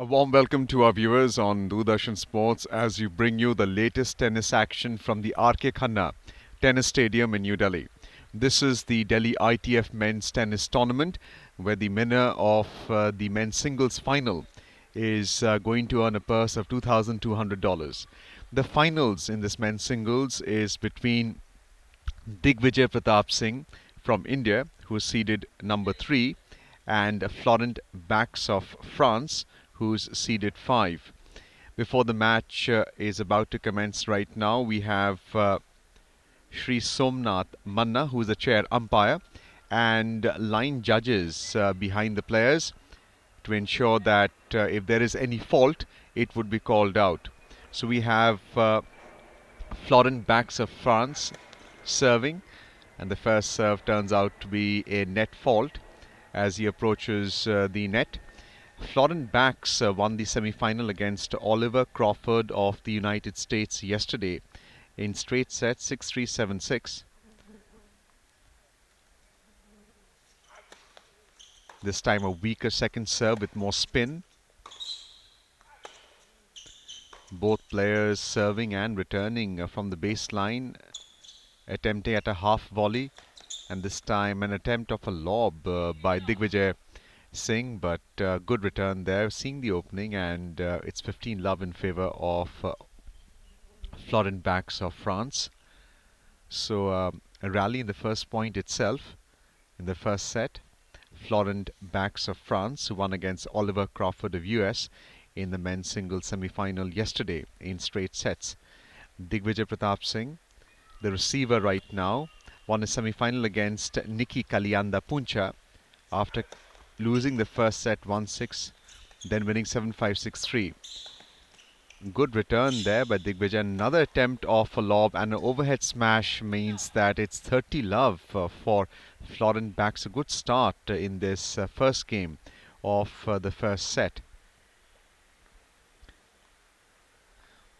Warm welcome to our viewers on Doordarshan Sports as we bring you the latest tennis action from the R.K. Khanna Tennis Stadium in New Delhi. This is the Delhi ITF Men's Tennis Tournament where the winner of the men's singles final is going to earn a purse of $2,200. The finals in this men's singles is between Digvijay Pratap Singh from India, who is seeded number 3, and Florent BAX of France, who's seeded 5. Before the match is about to commence right now, we have Shri Somnath Manna, who is the chair umpire, and line judges behind the players to ensure that if there is any fault, it would be called out. So we have Florent BAX of France serving, and the first serve turns out to be a net fault as he approaches the net. Florent BAX won the semi-final against Oliver Crawford of the United States yesterday in straight sets 6-3, 7-6. This time a weaker second serve with more spin. Both players serving and returning from the baseline, attempting at a half volley, and this time an attempt of a lob by Digvijay Singh, but good return there, seeing the opening, and it's 15-love in favor of Florent BAX of France. So a rally in the first point itself in the first set. Florent BAX of France, who won against Oliver Crawford of US in the men's singles semi-final yesterday in straight sets. Digvijay Pratap Singh, the receiver right now, won a semi-final against Nikki Kalyanda Puncha after losing the first set 1-6, then winning 7-5, 6-3. Good return there by Digvijay. Another attempt of a lob and an overhead smash means that it's 30-love for Florent BAX. A good start in this first game of the first set.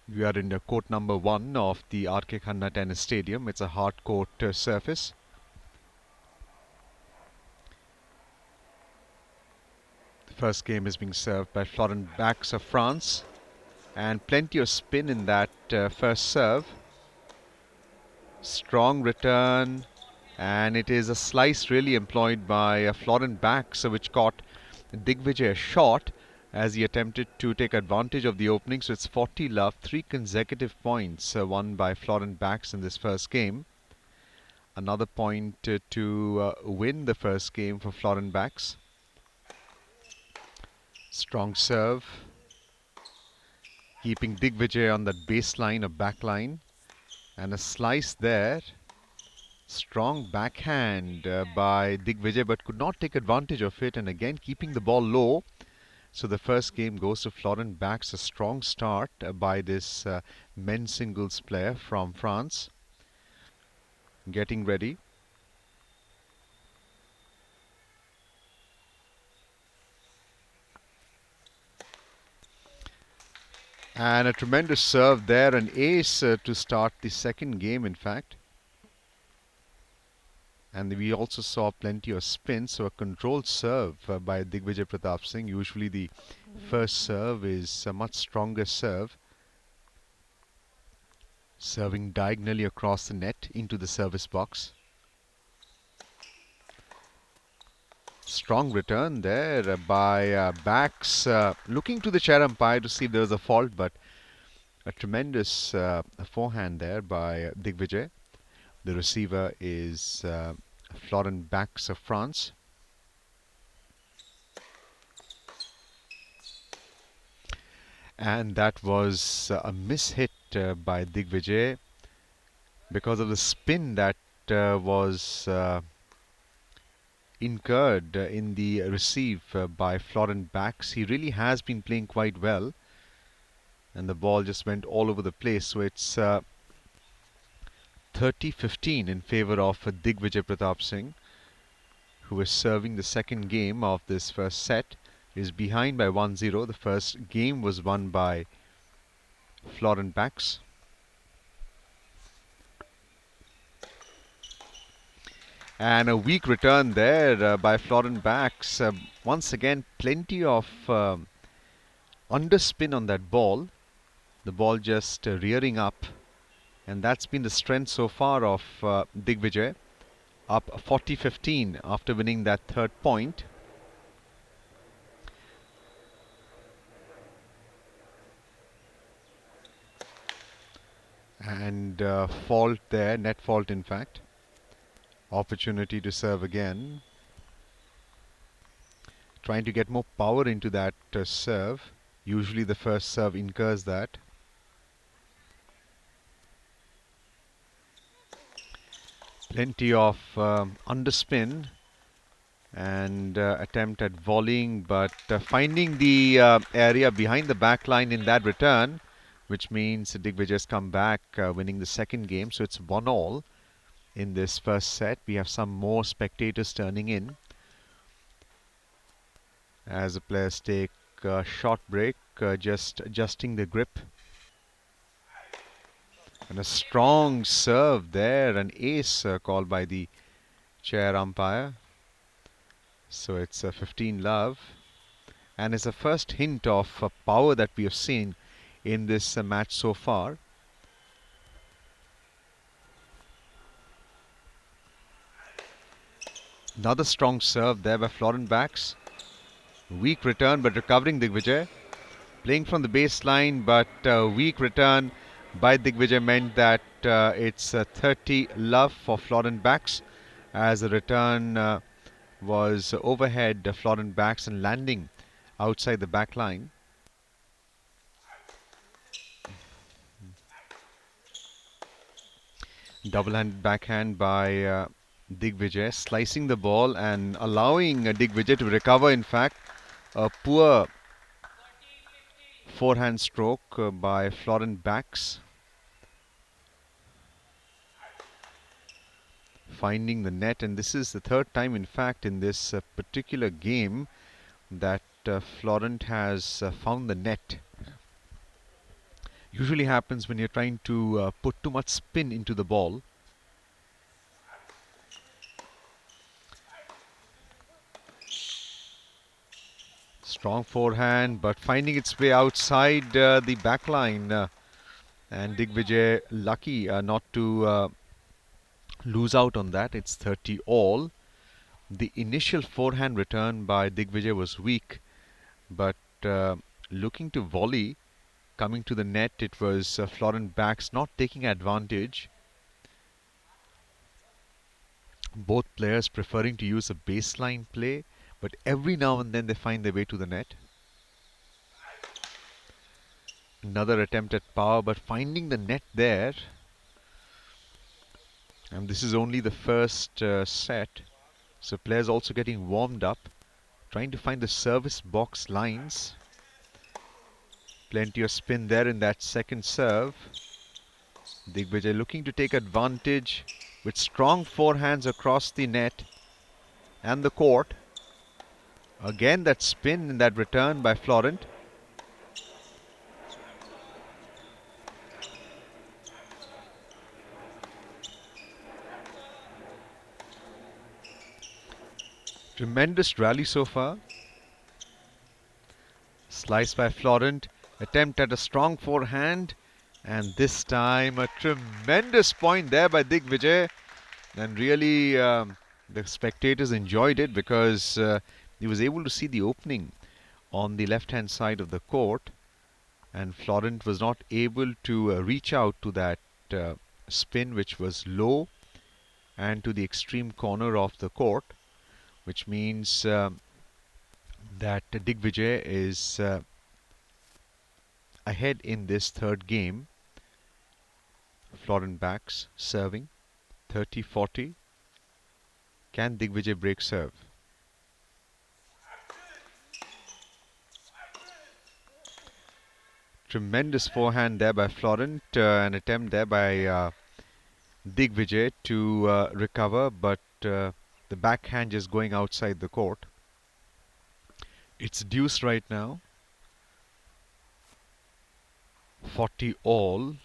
We are in court number 1 of the R.K. Khanna Tennis Stadium. It's a hard court surface. The first game is being served by Florent BAX of France, and plenty of spin in that first serve. Strong return, and it is a slice really employed by Florent BAX, which caught Digvijay short as he attempted to take advantage of the opening. So it's 40-love, 3 consecutive points won by Florent BAX in this first game. Another point to win the first game for Florent BAX. Strong serve, keeping Digvijay on that baseline or backline, and a slice there. Strong backhand by Digvijay, but could not take advantage of it, and again keeping the ball low. So the first game goes to Florent BAX. A strong start by this men's singles player from France. Getting ready. And a tremendous serve there, an ace to start the second game, in fact. And we also saw plenty of spin, so a controlled serve by Digvijay Pratap Singh. Usually the first serve is a much stronger serve. Serving diagonally across the net into the service box. Strong return there by BAX, looking to the chair umpire to see if there was a fault, but a tremendous forehand there by Digvijay. The receiver is Florent BAX of France. And that was a mishit by Digvijay because of the spin that was incurred in the receive by Florent BAX. He really has been playing quite well, and the ball just went all over the place. So it's 30-15 in favor of Digvijay Pratap Singh, who is serving the second game of this first set. Is behind by 1-0. The first game was won by Florent BAX. And a weak return there by Florent BAX. Once again, plenty of underspin on that ball. The ball just rearing up, and that's been the strength so far of Digvijay. Up 40-15 after winning that third point. And fault there, net fault in fact. Opportunity to serve again. Trying to get more power into that serve. Usually the first serve incurs that. Plenty of underspin and attempt at volleying, but finding the area behind the back line in that return, which means Digvijay's come back winning the second game. So it's 1-all in this first set. We have some more spectators turning in as the players take a short break, just adjusting the grip. And a strong serve there, an ace called by the chair umpire. So it's a 15 love, and it's the first hint of power that we have seen in this match so far. Another strong serve there by Florent BAX. Weak return, but recovering Digvijay. Playing from the baseline, but weak return by Digvijay meant that it's 30 love for Florent BAX, as the return was overhead Florent BAX and landing outside the back line. Double-handed backhand by Digvijay, slicing the ball and allowing Digvijay to recover. In fact, a poor forehand stroke by Florent BAX. Finding the net, and this is the third time in fact in this particular game that Florent has found the net. Usually happens when you're trying to put too much spin into the ball. Strong forehand, but finding its way outside the back line, and Digvijay lucky not to lose out on that. It's 30 all. The initial forehand return by Digvijay was weak, but looking to volley, coming to the net, it was Florent BAX not taking advantage. Both players preferring to use a baseline play, but every now and then they find their way to the net. Another attempt at power, but finding the net there. And this is only the first set, so players also getting warmed up, trying to find the service box lines. Plenty of spin there in that second serve. Digvijay looking to take advantage with strong forehands across the net and the court. Again that spin in that return by Florent. Tremendous rally so far. Slice by Florent. Attempt at a strong forehand. And this time a tremendous point there by Digvijay. And really the spectators enjoyed it because he was able to see the opening on the left hand side of the court. And Florent was not able to reach out to that spin, which was low and to the extreme corner of the court, which means that Digvijay is ahead in this third game. Florent BAX serving 30-40. Can Digvijay break serve? Tremendous forehand there by Florent. An attempt there by Digvijay to recover, but the backhand just going outside the court. It's deuce right now. 40 all.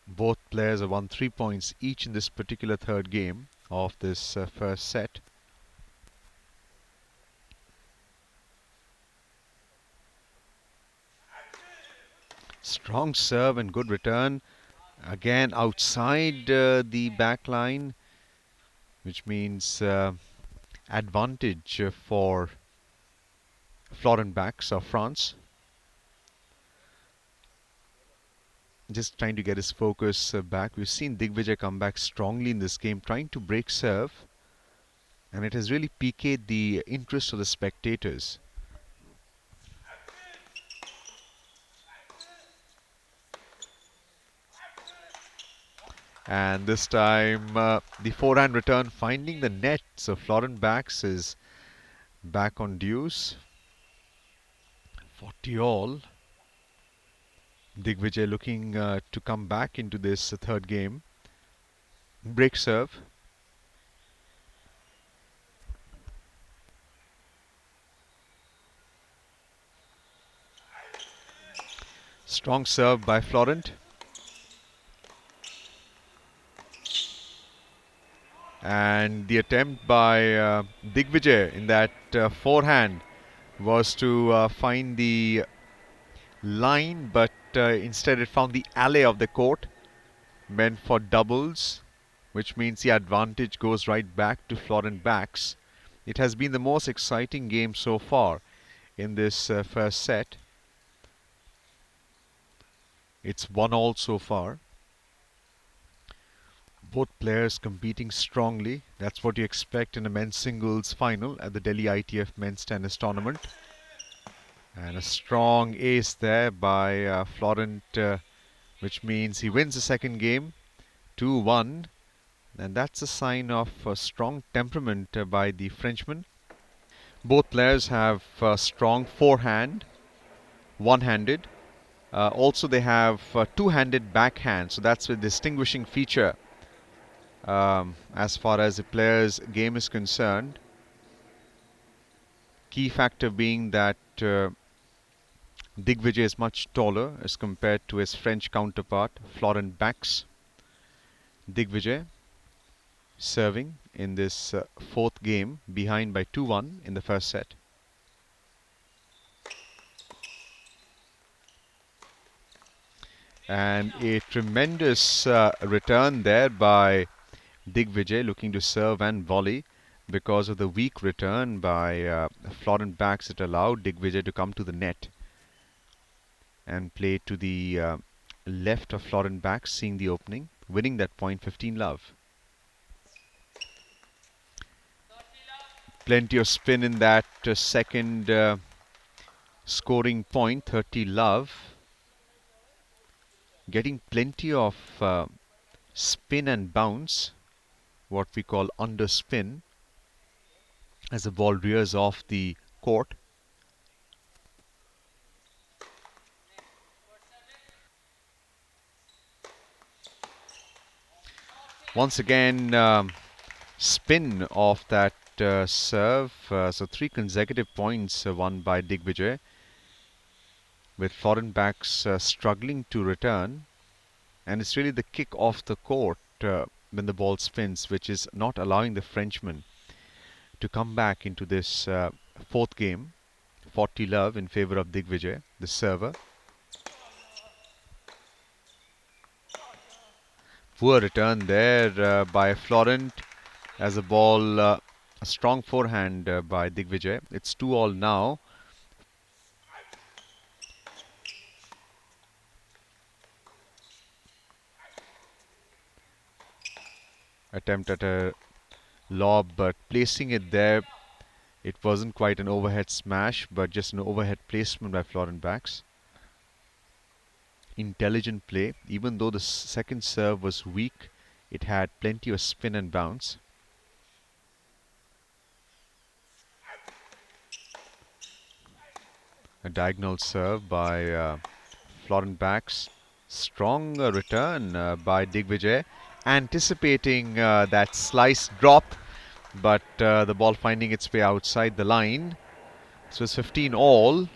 Both players have won 3 points each in this particular third game of this first set. Strong serve and good return. Again outside the back line, which means advantage for Florent BAX of France. Just trying to get his focus back. We've seen Digvijay come back strongly in this game, trying to break serve, and it has really piqued the interest of the spectators. And this time, the forehand return finding the net. So Florent BAX is back on deuce. 40 all. Digvijay looking to come back into this third game. Break serve. Strong serve by Florent. And the attempt by Digvijay in that forehand was to find the line, but instead it found the alley of the court, meant for doubles, which means the advantage goes right back to Florent BAX. It has been the most exciting game so far in this first set. It's 1-all so far. Both players competing strongly. That's what you expect in a men's singles final at the Delhi ITF men's tennis tournament. And a strong ace there by Florent, which means he wins the second game 2-1. And that's a sign of a strong temperament by the Frenchman. Both players have strong forehand, one-handed. Also, they have two-handed backhand, so that's a distinguishing feature as far as the player's game is concerned. Key factor being that Digvijay is much taller as compared to his French counterpart, Florent BAX. Digvijay serving in this fourth game, behind by 2-1 in the first set. And a tremendous return there by Digvijay, looking to serve and volley. Because of the weak return by Florent BAX, it allowed Digvijay to come to the net and play to the left of Florent BAX, seeing the opening, winning that point 15-love. Plenty of spin in that second scoring point, 30-love. Getting plenty of spin and bounce, what we call underspin, as the ball rears off the court. Once again, spin off that serve. So 3 consecutive points won by Digvijay, with Florent BAX struggling to return. And it's really the kick off the court when the ball spins, which is not allowing the Frenchman to come back into this fourth game. 40-love in favor of Digvijay, the server. Poor return there by Florent, as a ball, a strong forehand by Digvijay. It's 2-all now. Attempt at a lob, but placing it there, it wasn't quite an overhead smash, but just an overhead placement by Florent BAX. Intelligent play. Even though the second serve was weak, it had plenty of spin and bounce. A diagonal serve by Florent BAX. Strong return by Digvijay, anticipating that slice drop, but the ball finding its way outside the line. So it's 15-all.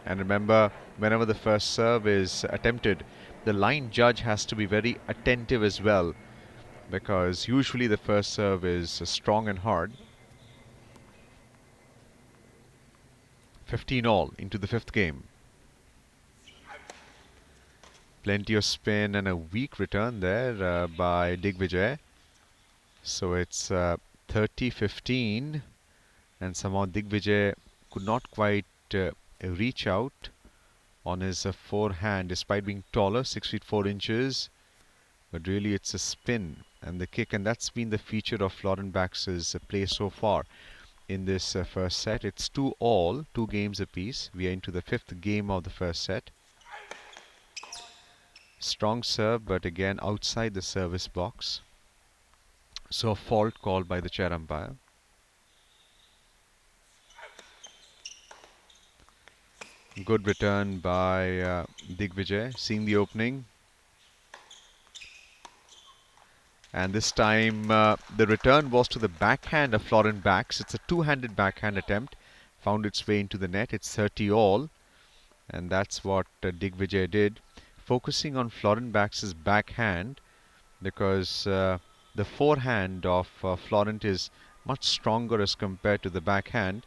And remember, whenever the first serve is attempted, the line judge has to be very attentive as well, because usually the first serve is strong and hard. 15-all into the fifth game. Plenty of spin and a weak return there by Digvijay. So it's 30-15, and somehow Digvijay could not quite reach out on his forehand despite being taller, 6 feet 4 inches. But really it's a spin and the kick, and that's been the feature of Florent BAX's play so far in this first set. It's 2-all, 2 games apiece. We are into the 5th game of the first set. Strong serve, but again outside the service box. So a fault called by the chair umpire. Good return by Digvijay, seeing the opening. And this time the return was to the backhand of Florent BAX. It's a two-handed backhand attempt. Found its way into the net. It's 30-all. And that's what Digvijay did. Focusing on Florent BAX's backhand, because the forehand of Florent is much stronger as compared to the backhand.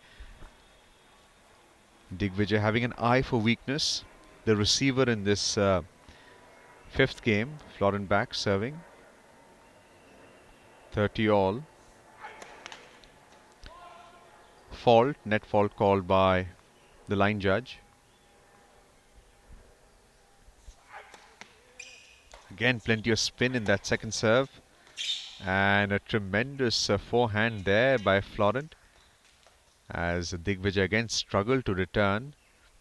Digvijay having an eye for weakness. The receiver in this 5th game, Florent BAX serving. 30-all. Fault, net fault called by the line judge. Again, plenty of spin in that second serve. And a tremendous forehand there by Florent, as Digvijay again struggled to return.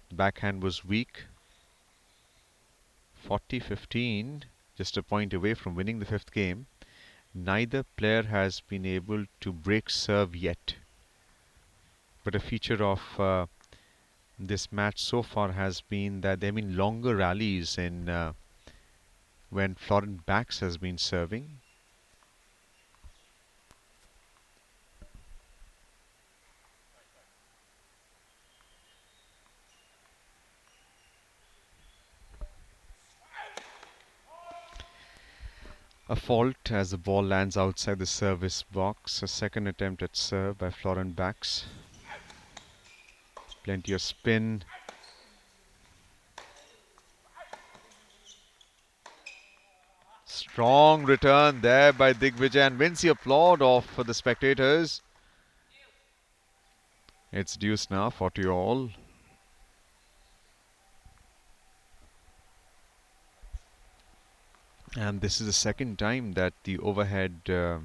The backhand was weak. 40-15, just a point away from winning the 5th game. Neither player has been able to break serve yet. But a feature of this match so far has been that there have been longer rallies in when Florent BAX has been serving. A fault as the ball lands outside the service box. A second attempt at serve by Florent BAX. Plenty of spin. Strong return there by Digvijay, and wins the applaud of the spectators. It's deuce now, 40-all. And this is the second time that the overhead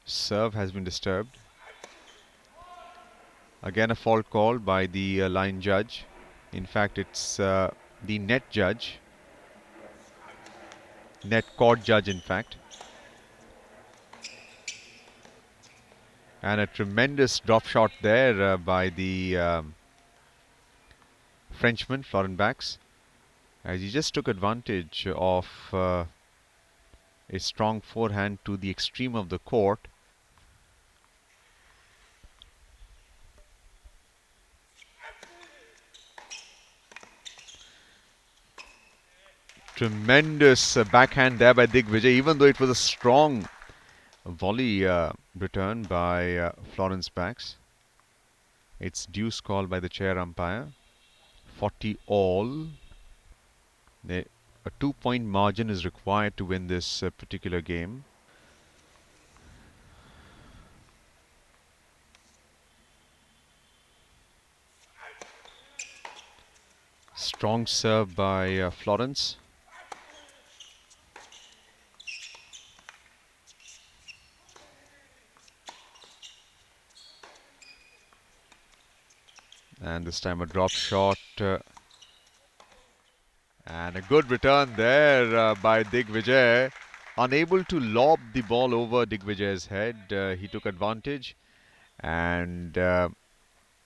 serve has been disturbed. Again, a fault called by the line judge. In fact, it's the net judge. Net court judge, in fact. And a tremendous drop shot there by the Frenchman, Florent BAX, as he just took advantage of a strong forehand to the extreme of the court. Tremendous backhand there by Digvijay, even though it was a strong volley return by Florent BAX. It's deuce call by the chair umpire. 40-all. A 2-point margin is required to win this particular game. Strong serve by Florent. And this time a drop shot. And a good return there by Digvijay. Unable to lob the ball over Digvijay's head. He took advantage. And the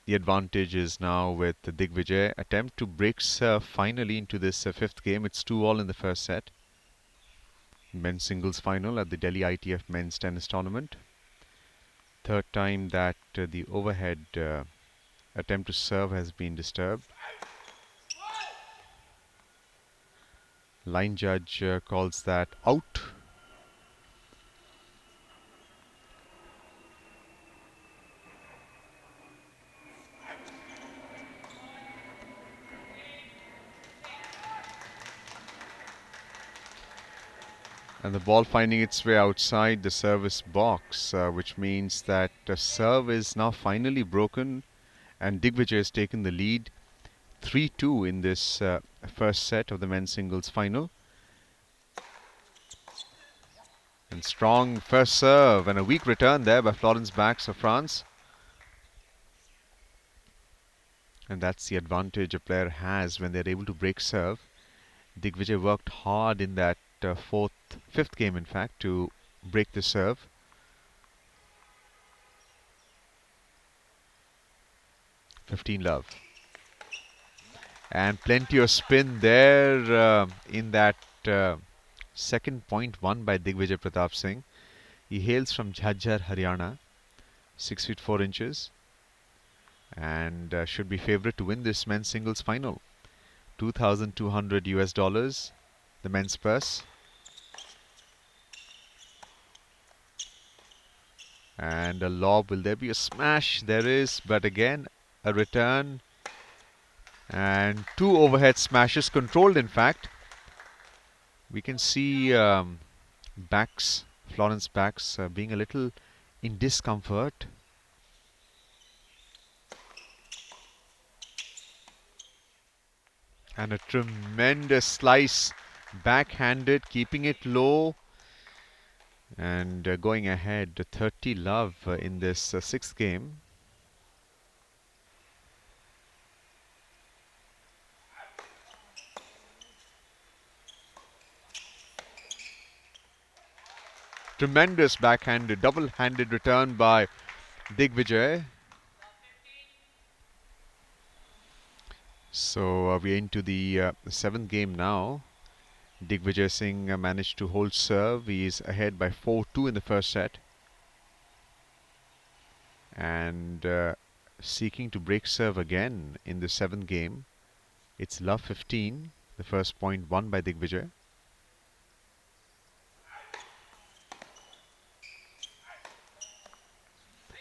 advantage is now with the Digvijay. Attempt to break serve finally into this 5th game. It's 2-all in the first set. Men's singles final at the Delhi ITF men's tennis tournament. Third time that the overhead attempt to serve has been disturbed. Line judge calls that out. And the ball finding its way outside the service box, which means that the serve is now finally broken, and Digvijay has taken the lead 3-2 in this first set of the men's singles final. And strong first serve and a weak return there by Florent's BAX of France. And that's the advantage a player has when they're able to break serve. Digvijay worked hard in that fifth game, in fact, to break the serve. (15) And plenty of spin there in that second point won by Digvijay Pratap Singh. He hails from Jhajjar, Haryana, 6 feet 4 inches, and should be favourite to win this men's singles final. $2,200, the men's purse. And a lob. Will there be a smash? There is, but again a return. And two overhead smashes, controlled in fact. We can see Florent's BAX being a little in discomfort. And a tremendous slice, backhanded, keeping it low. And going ahead 30 love in this sixth game. Tremendous backhanded, double-handed return by Digvijay. So we're into the seventh game now. Digvijay Singh managed to hold serve. He is ahead by 4-2 in the first set. And seeking to break serve again in the seventh game. It's love 15, the first point won by Digvijay.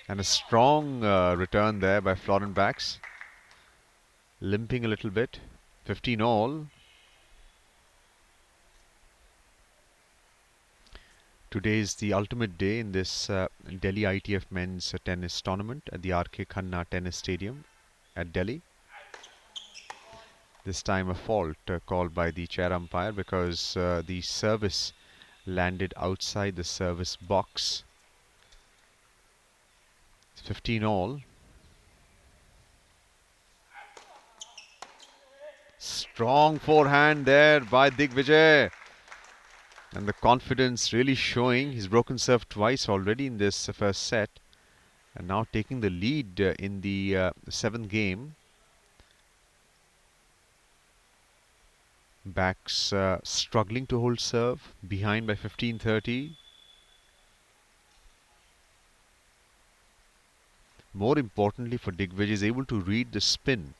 And a strong return there by Florent BAX. Limping a little bit. 15 all. Today is the ultimate day in this Delhi ITF men's tennis tournament at the R.K. Khanna Tennis Stadium at Delhi. This time a fault called by the chair umpire because the service landed outside the service box. 15 all. Strong forehand there by Digvijay. And the confidence really showing. He's broken serve twice already in this first set. And now taking the lead in the seventh game. BAX struggling to hold serve. Behind by 15-30. More importantly for Digvijay, is able to read the spin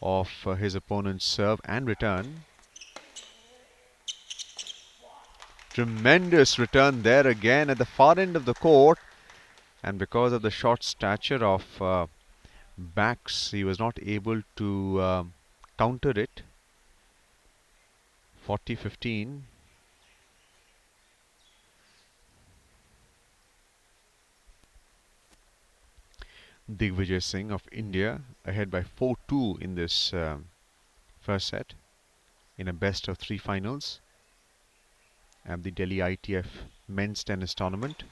of his opponent's serve and return. Tremendous return there again at the far end of the court. And because of the short stature of BAX, he was not able to counter it. 40-15. Digvijay Singh of India ahead by 4-2 in this first set in a best of three finals at the Delhi ITF men's tennis tournament.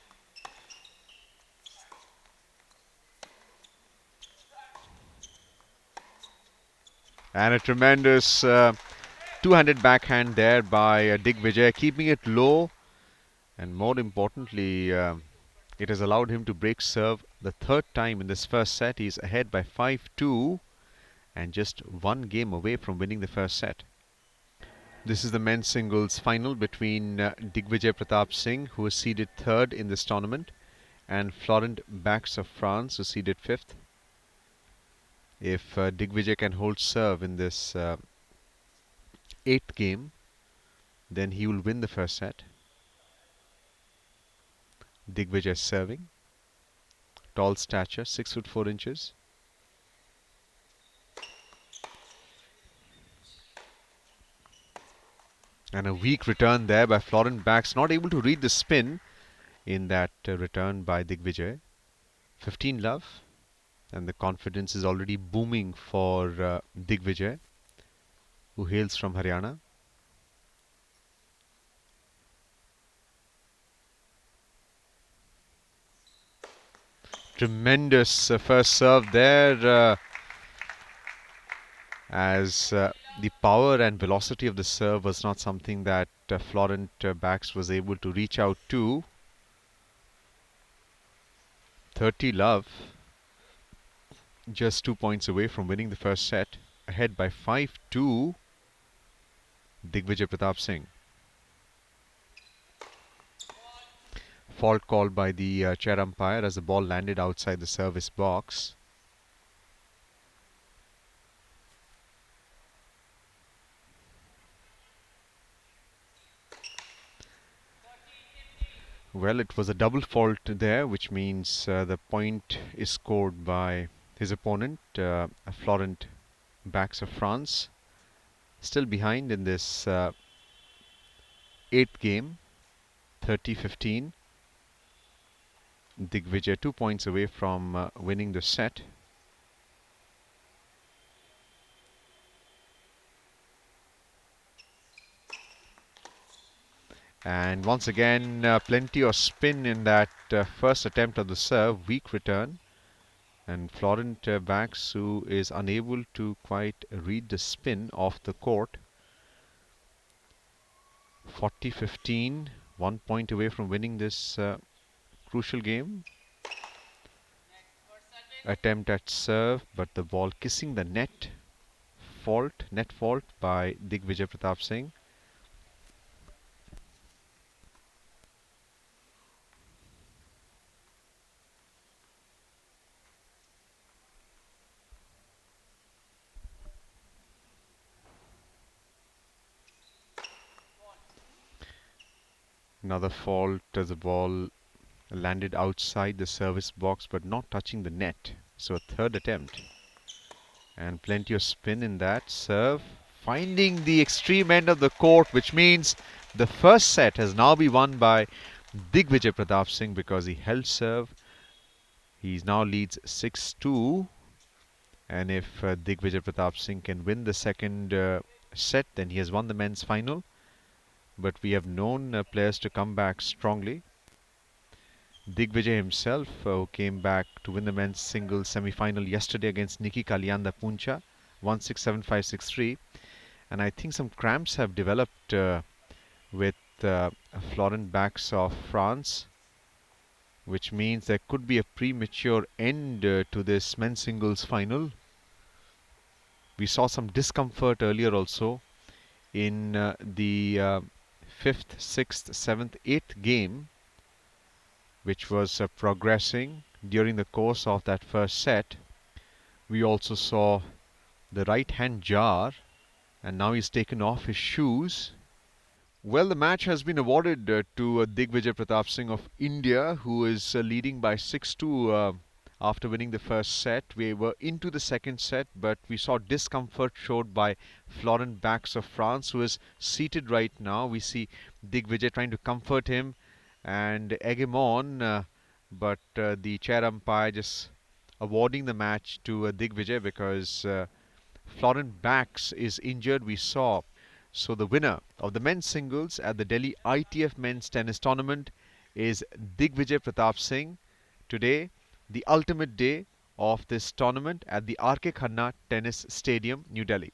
And a tremendous two-handed backhand there by Digvijay, keeping it low. And more importantly, it has allowed him to break serve the third time in this first set. He's ahead by 5-2 and just one game away from winning the first set. This is the men's singles final between Digvijay Pratap Singh, who is seeded third in this tournament, and Florent BAX of France, who is seeded fifth. If Digvijay can hold serve in this eighth game, then he will win the first set. Digvijay serving. Tall stature, 6 foot 4 inches. And a weak return there by Florent BAX, not able to read the spin in that return by Digvijay. 15 love, and the confidence is already booming for Digvijay, who hails from Haryana. Tremendous first serve there, as the power and velocity of the serve was not something that Florent BAX was able to reach out to. 30 love, just 2 points away from winning the first set, ahead by 5-2. Digvijay Pratap Singh. Fault called by the chair umpire as the ball landed outside the service box. Well, it was a double fault there, which means the point is scored by his opponent, Florent BAX of France. Still behind in this 8th game, 30-15. Digvijay 2 points away from winning the set. And once again, plenty of spin in that first attempt of the serve, weak return. And Florent BAX, who is unable to quite read the spin off the court. 40-15, 1 point away from winning this crucial game. Attempt at serve, but the ball kissing the net. Net fault by Digvijay Pratap Singh. Another fault as the ball landed outside the service box but not touching the net. So a third attempt. And plenty of spin in that serve. Finding the extreme end of the court, which means the first set has now been won by Digvijay Pratap Singh because he held serve. He now leads 6-2. And if Digvijay Pratap Singh can win the second set, then he has won the men's final. But we have known players to come back strongly. Digvijay himself, who came back to win the men's singles semi-final yesterday against Nikki Kalyanda Puncha, 1-6, 7-5, 6-3. And I think some cramps have developed with Florent BAX of France, which means there could be a premature end to this men's singles final. We saw some discomfort earlier also in the 5th, 6th, 7th, 8th game, which was progressing during the course of that first set. We also saw the right hand jar, and now he's taken off his shoes. Well, the match has been awarded to Digvijay Pratap Singh of India, who is leading by 6-2 after winning the first set. We were into the second set, but we saw discomfort showed by Florent BAX of France, who is seated right now. We see Digvijay trying to comfort him and egg him on, but the chair umpire just awarding the match to Digvijay because Florent BAX is injured, we saw. So the winner of the men's singles at the Delhi ITF men's tennis tournament is Digvijay Pratap Singh. Today, the ultimate day of this tournament at the RK Khanna Tennis Stadium, New Delhi.